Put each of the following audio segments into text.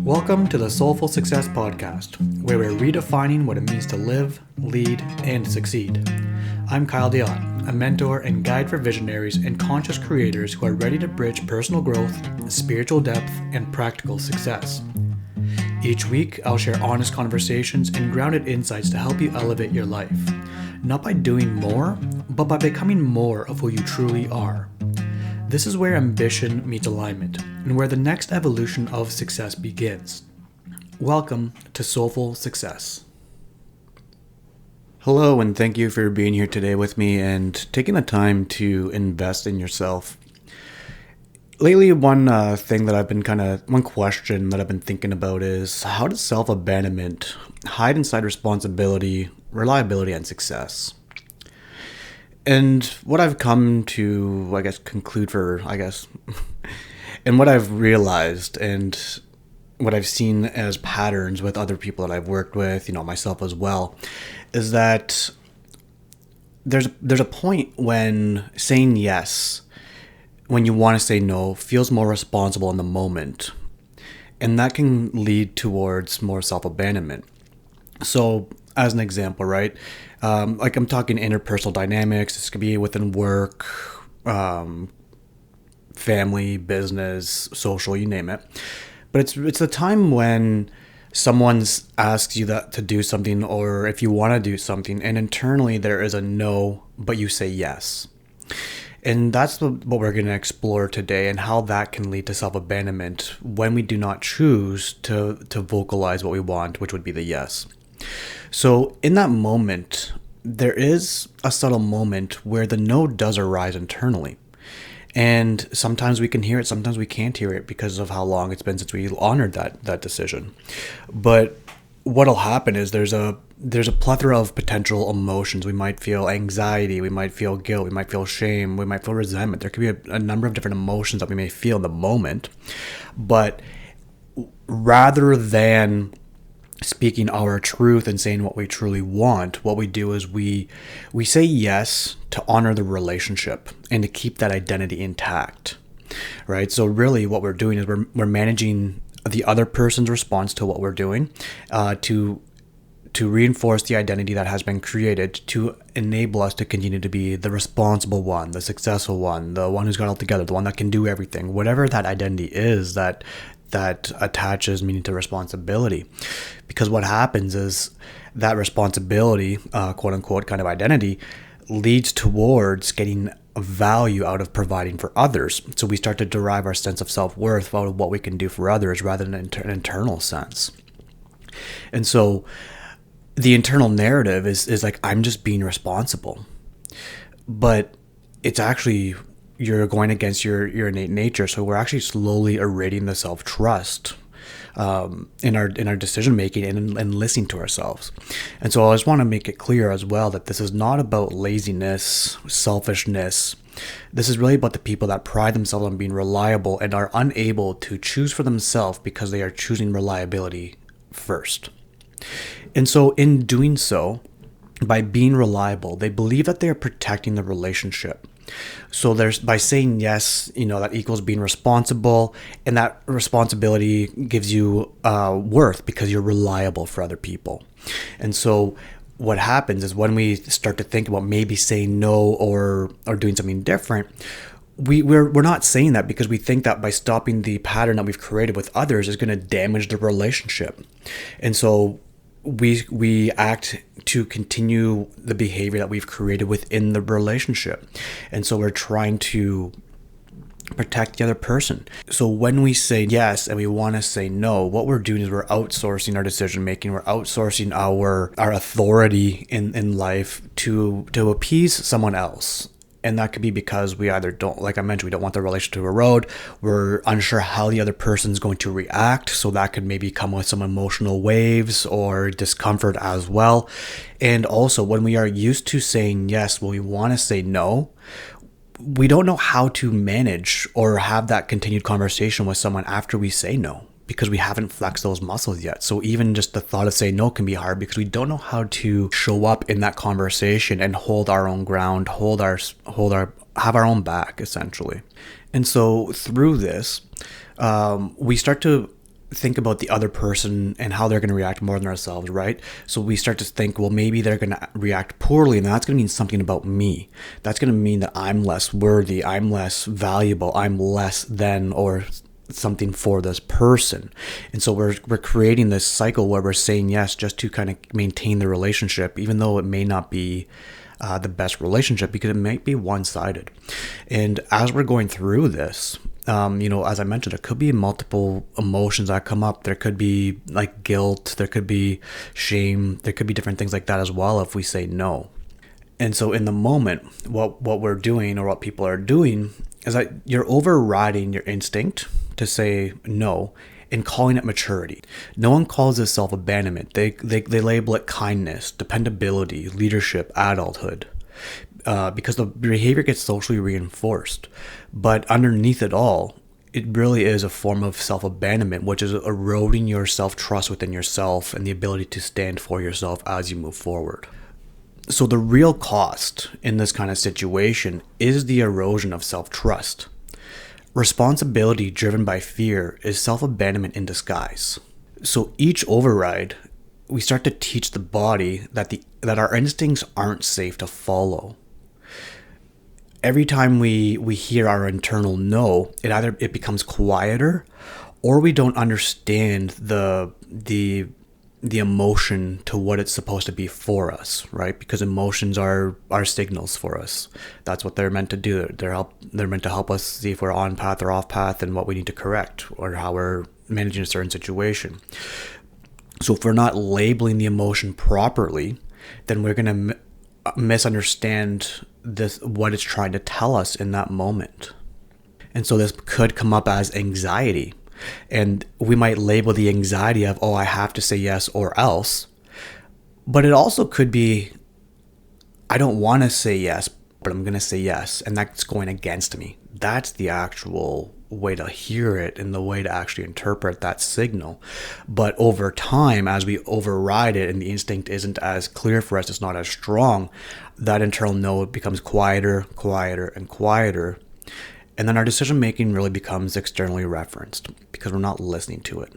Welcome to the Soulful Success Podcast, where we're redefining what it means to live, lead, and succeed. I'm Kyle Dion, a mentor and guide for visionaries and conscious creators who are ready to bridge personal growth, spiritual depth, and practical success. Each week, I'll share honest conversations and grounded insights to help you elevate your life, not by doing more, but by becoming more of who you truly are. This is where ambition meets alignment, and where the next evolution of success begins. Welcome to Soulful Success. Hello, and thank you for being here today with me and taking the time to invest in yourself. Lately, one question that I've been thinking about is, how does self-abandonment hide inside responsibility, reliability, and success? And what I've come to, conclude and what I've realized and what I've seen as patterns with other people that I've worked with, myself as well, is that there's a point when saying yes, when you want to say no, feels more responsible in the moment. And that can lead towards more self-abandonment. So, as an example, right? I'm talking interpersonal dynamics. This could be within work, family, business, social, you name it. But it's a time when someone asks you to do something, or if you want to do something, and internally there is a no, but you say yes. And that's what we're going to explore today, and how that can lead to self-abandonment when we do not choose to vocalize what we want, which would be the yes. So in that moment, there is a subtle moment where the no does arise internally. And sometimes we can hear it, sometimes we can't hear it because of how long it's been since we honored that decision. But what'll happen is there's a plethora of potential emotions. We might feel anxiety, we might feel guilt, we might feel shame, we might feel resentment. There could be a number of different emotions that we may feel in the moment. But rather than speaking our truth and saying what we truly want, what we do is we say yes to honor the relationship and to keep that identity intact, right? So really what we're doing is we're managing the other person's response to what we're doing, to reinforce the identity that has been created to enable us to continue to be the responsible one, the successful one, the one who's got it all together, the one that can do everything, whatever that identity is that attaches meaning to responsibility. Because what happens is that responsibility, quote unquote, kind of identity leads towards getting value out of providing for others. So we start to derive our sense of self-worth out of what we can do for others rather than an internal sense. And so the internal narrative is like, I'm just being responsible. But it's actually, you're going against your innate nature. So we're actually slowly eroding the self-trust in our decision making and listening to ourselves. And so I just want to make it clear as well that this is not about laziness, selfishness. This is really about the people that pride themselves on being reliable and are unable to choose for themselves because they are choosing reliability first. And so in doing so, by being reliable, they believe that they are protecting the relationship. So by saying yes, that equals being responsible, and that responsibility gives you worth because you're reliable for other people. And so what happens is when we start to think about maybe saying no or doing something different, we're not saying that because we think that by stopping the pattern that we've created with others is going to damage the relationship. And so we act to continue the behavior that we've created within the relationship. And so we're trying to protect the other person. So when we say yes and we want to say no, what we're doing is we're outsourcing our decision making. We're outsourcing our authority in life to appease someone else. And that could be because we either don't, like I mentioned, we don't want the relationship to erode. We're unsure how the other person's going to react. So that could maybe come with some emotional waves or discomfort as well. And also when we are used to saying yes when we want to say no, we don't know how to manage or have that continued conversation with someone after we say no, because we haven't flexed those muscles yet. So even just the thought of saying no can be hard because we don't know how to show up in that conversation and hold our own ground, have our own back, essentially. And so through this, we start to think about the other person and how they're going to react more than ourselves, right? So we start to think, well, maybe they're going to react poorly, and that's going to mean something about me. That's going to mean that I'm less worthy, I'm less valuable, I'm less than or something for this person. And so we're creating this cycle where we're saying yes just to kind of maintain the relationship, even though it may not be the best relationship, because it might be one-sided. And as we're going through this, as I mentioned, there could be multiple emotions that come up. There could be like guilt, there could be shame, there could be different things like that as well if we say no. And so in the moment, what we're doing, or what people are doing, is that you're overriding your instinct to say no and calling it maturity. No one calls this self-abandonment. They label it kindness, dependability, leadership, adulthood. Because the behavior gets socially reinforced. But underneath it all, it really is a form of self-abandonment, which is eroding your self-trust within yourself and the ability to stand for yourself as you move forward. So the real cost in this kind of situation is the erosion of self-trust. Responsibility driven by fear is self-abandonment in disguise. So each override, we start to teach the body that our instincts aren't safe to follow. Every time we hear our internal no, it becomes quieter, or we don't understand the emotion to what it's supposed to be for us, right? Because emotions are signals for us. That's what they're meant to do. They're meant to help us see if we're on path or off path and what we need to correct, or how we're managing a certain situation. So if we're not labeling the emotion properly, then we're going to misunderstand what it's trying to tell us in that moment. And so this could come up as anxiety. And we might label the anxiety of, I have to say yes or else. But it also could be, I don't want to say yes, but I'm going to say yes. And that's going against me. That's the actual way to hear it and the way to actually interpret that signal. But over time, as we override it and the instinct isn't as clear for us, it's not as strong, that internal no becomes quieter, and quieter. And then our decision making really becomes externally referenced because we're not listening to it.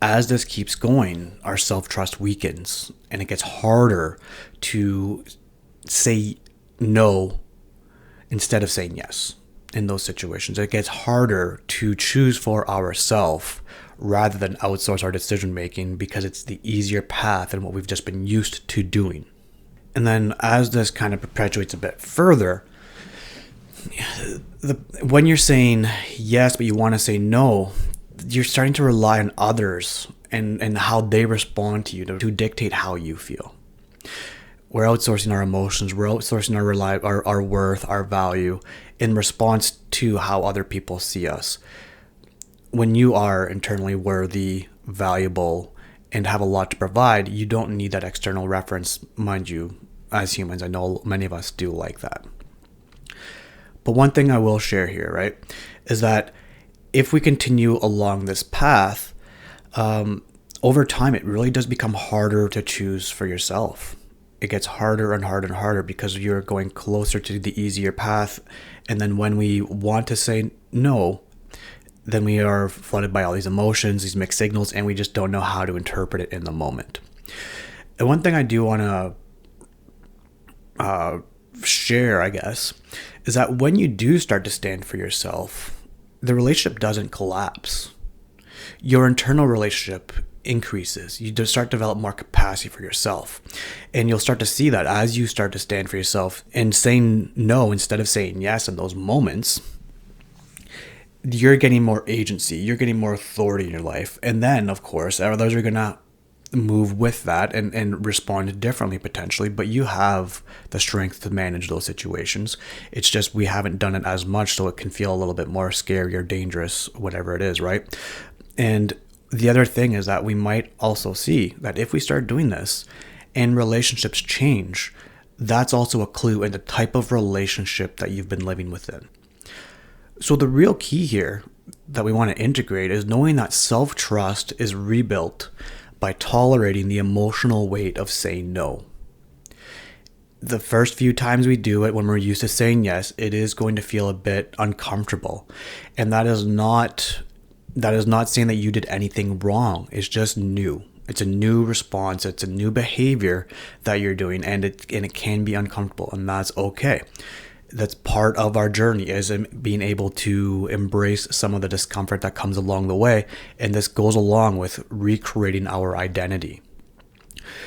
As this keeps going, our self-trust weakens and it gets harder to say no instead of saying yes in those situations. It gets harder to choose for ourselves rather than outsource our decision making because it's the easier path and what we've just been used to doing. And then as this kind of perpetuates a bit further, when you're saying yes, but you want to say no, you're starting to rely on others and how they respond to you to dictate how you feel. We're outsourcing our emotions. We're outsourcing our worth, our value in response to how other people see us. When you are internally worthy, valuable, and have a lot to provide, you don't need that external reference, mind you, as humans. I know many of us do like that. But one thing I will share here, right, is that if we continue along this path, over time, it really does become harder to choose for yourself. It gets harder and harder and harder because you're going closer to the easier path. And then when we want to say no, then we are flooded by all these emotions, these mixed signals, and we just don't know how to interpret it in the moment. And one thing I do want to share, I guess, is that when you do start to stand for yourself, the relationship doesn't collapse. Your internal relationship increases. You just start to develop more capacity for yourself. And you'll start to see that as you start to stand for yourself and saying no instead of saying yes in those moments, you're getting more agency, you're getting more authority in your life. And then, of course, others are going to move with that and respond differently potentially, but you have the strength to manage those situations. It's just we haven't done it as much, so it can feel a little bit more scary or dangerous, whatever it is, right? And the other thing is that we might also see that if we start doing this and relationships change, that's also a clue in the type of relationship that you've been living within. So the real key here that we want to integrate is knowing that self-trust is rebuilt by tolerating the emotional weight of saying no. The first few times we do it, when we're used to saying yes, it is going to feel a bit uncomfortable. And that is not saying that you did anything wrong. It's just new. It's a new response. It's a new behavior that you're doing, and it can be uncomfortable, and that's okay. That's part of our journey, is being able to embrace some of the discomfort that comes along the way, and this goes along with recreating our identity.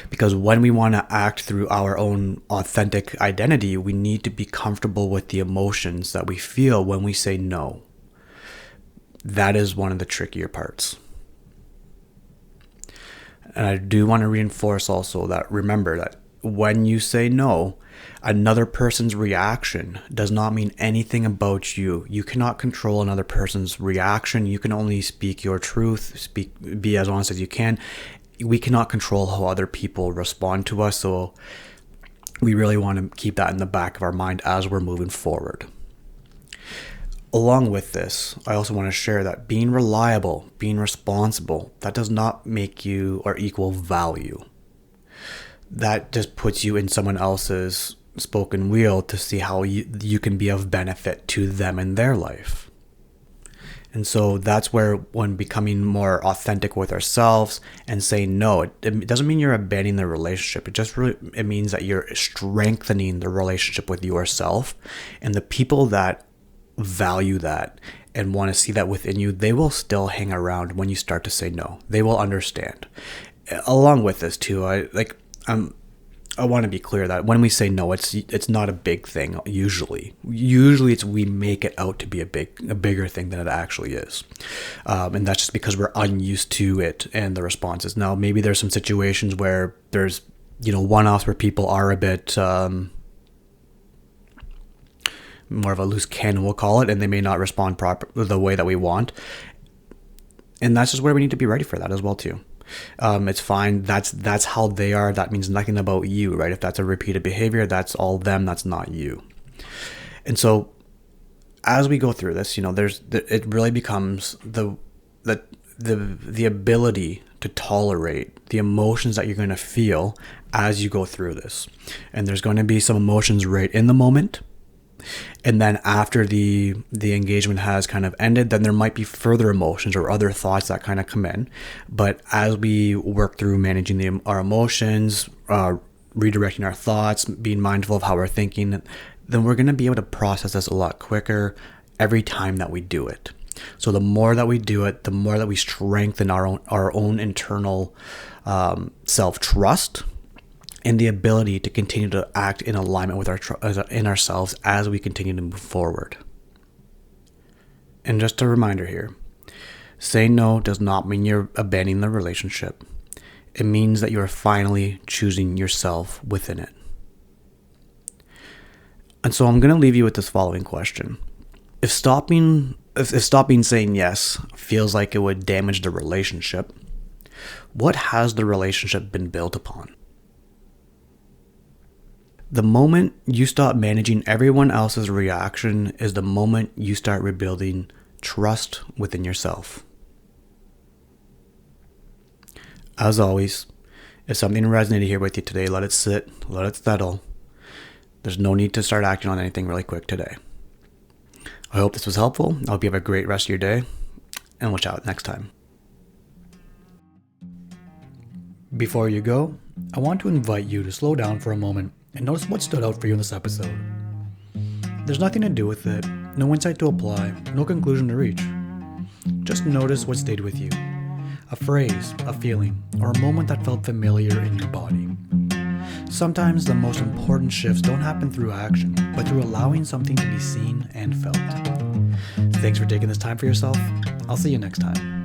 Because when we want to act through our own authentic identity, we need to be comfortable with the emotions that we feel when we say no. That is one of the trickier parts. And I do want to reinforce also that, remember that when you say no, another person's reaction does not mean anything about you. You cannot control another person's reaction. You can only speak your truth, be as honest as you can. We cannot control how other people respond to us, so we really want to keep that in the back of our mind as we're moving forward. Along with this, I also want to share that being reliable, being responsible, that does not make you or equal value. That just puts you in someone else's spoken wheel to see how you can be of benefit to them in their life. And so that's where, when becoming more authentic with ourselves and saying no, it doesn't mean you're abandoning the relationship. It means that you're strengthening the relationship with yourself, and the people that value that and want to see that within you, they will still hang around when you start to say no. They will understand. Along with this too, I want to be clear that when we say no, it's not a big thing. Usually it's, we make it out to be a bigger thing than it actually is, and that's just because we're unused to it and the responses. Now, maybe there's some situations where there's one-offs where people are a bit more of a loose cannon, we'll call it, and they may not respond the way that we want, and that's just where we need to be ready for that as well too. It's fine. That's how they are. That means nothing about you, right? If that's a repeated behavior, that's all them. That's not you. And so, as we go through this, it really becomes the ability to tolerate the emotions that you're going to feel as you go through this. And there's going to be some emotions right in the moment. And then after the engagement has kind of ended, then there might be further emotions or other thoughts that kind of come in. But as we work through managing our emotions, redirecting our thoughts, being mindful of how we're thinking, then we're going to be able to process this a lot quicker every time that we do it. So the more that we do it, the more that we strengthen our own internal self-trust, and the ability to continue to act in alignment with ourselves as we continue to move forward. And just a reminder here, saying no does not mean you're abandoning the relationship. It means that you are finally choosing yourself within it. And so I'm going to leave you with this following question. If stopping saying yes feels like it would damage the relationship, what has the relationship been built upon? The moment you stop managing everyone else's reaction is the moment you start rebuilding trust within yourself. As always, if something resonated here with you today, let it sit, let it settle. There's no need to start acting on anything really quick today. I hope this was helpful. I hope you have a great rest of your day, and we'll chat next time. Before you go, I want to invite you to slow down for a moment and notice what stood out for you in this episode. There's nothing to do with it, no insight to apply, no conclusion to reach. Just notice what stayed with you. A phrase, a feeling, or a moment that felt familiar in your body. Sometimes the most important shifts don't happen through action, but through allowing something to be seen and felt. Thanks for taking this time for yourself. I'll see you next time.